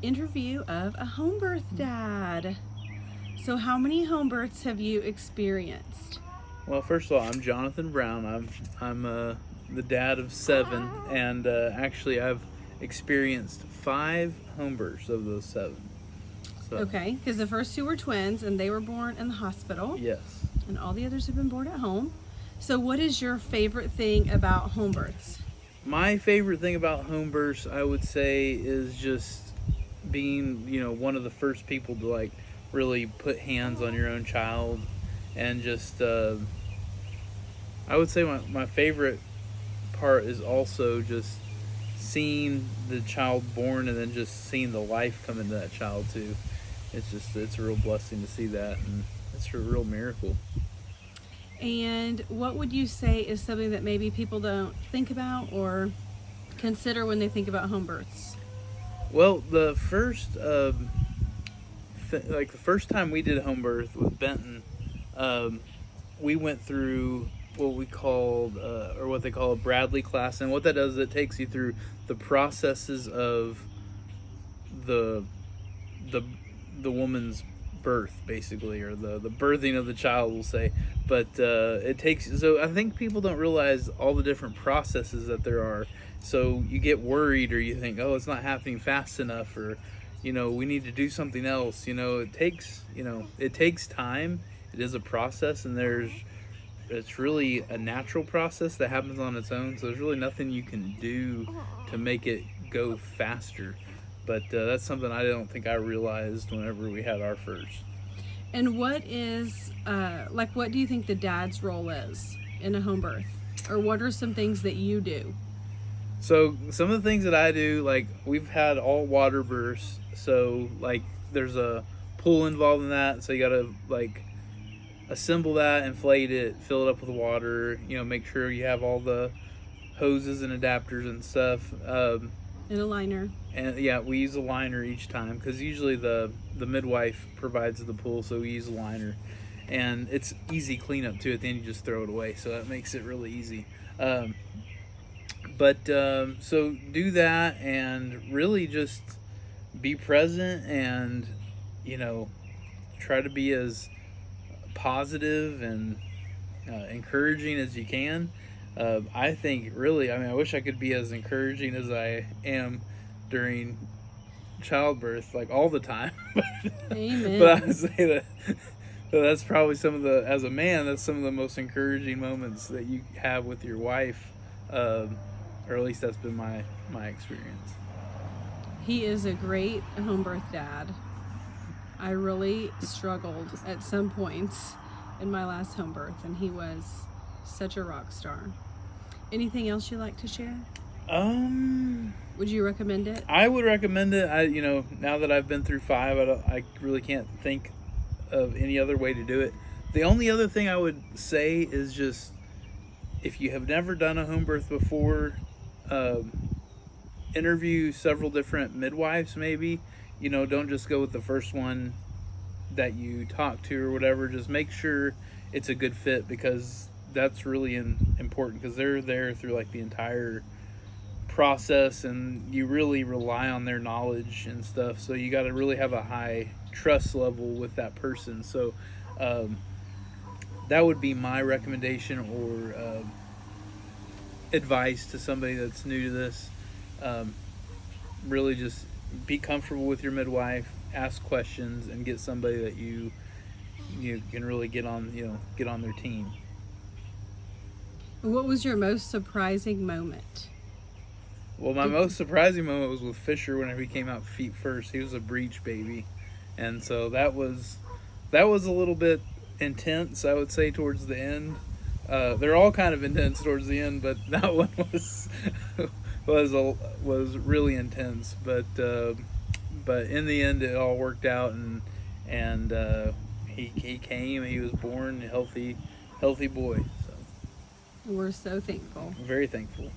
interview of a home birth dad. So how many home births have you experienced? Well, first of all, I'm Jonathan Brown. I'm the dad of 7, and actually I've experienced 5 home births of those 7. So, Okay, because the first 2 were twins and they were born in the hospital. yes. And all the others have been born at home. So what is your favorite thing about home births? My favorite thing about home births, I would say, is just being, one of the first people to like really put hands on your own child, and just I would say my favorite part is also just seeing the child born and then just seeing the life come into that child too. It's a real blessing to see that, and it's a real miracle. And what would you say is something that maybe people don't think about or consider when they think about home births? Well, the first the first time we did a home birth with Benton, we went through what we called or what they call a Bradley class, and what that does is it takes you through the processes of the woman's birth, basically, or the birthing of the child, we'll say. But it takes, so I think people don't realize all the different processes that there are. So you get worried, or you think, oh, it's not happening fast enough, or we need to do something else. It takes time. It is a process, and it's really a natural process that happens on its own. So there's really nothing you can do to make it go faster. But that's something I don't think I realized whenever we had our first. And what is, what do you think the dad's role is in a home birth? Or what are some things that you do? So some of the things that I do, like we've had all water births. So like there's a pool involved in that. So you got to like assemble that, inflate it, fill it up with water, make sure you have all the hoses and adapters and stuff. And a liner. And yeah, we use a liner each time because usually the midwife provides the pool, so we use a liner, and it's easy cleanup too. At the end, you just throw it away, so that makes it really easy. So do that, and really just be present, and try to be as positive and encouraging as you can. I think really, I wish I could be as encouraging as I am during childbirth, like all the time. Amen. But I would say that's probably as a man, that's some of the most encouraging moments that you have with your wife, or at least that's been my experience. He is a great home birth dad. I really struggled at some points in my last home birth, and he was such a rock star. Anything else you'd like to share? Would you recommend it? I would recommend it. Now that I've been through 5, I really can't think of any other way to do it. The only other thing I would say is just, if you have never done a home birth before, interview several different midwives maybe. Don't just go with the first one that you talk to or whatever. Just make sure it's a good fit, because that's really important, because they're there through like the entire process, and you really rely on their knowledge and stuff. So you got to really have a high trust level with that person. So that would be my recommendation or advice to somebody that's new to this. Really just be comfortable with your midwife, ask questions, and get somebody that you can really get on their team. What was your most surprising moment? Well, my most surprising moment was with Fisher whenever he came out feet first. He was a breech baby, and so that was a little bit intense, I would say, towards the end. They're all kind of intense towards the end, but that one was really intense. But in the end, it all worked out, and he came. He was born a healthy boy. So We're so thankful. very thankful.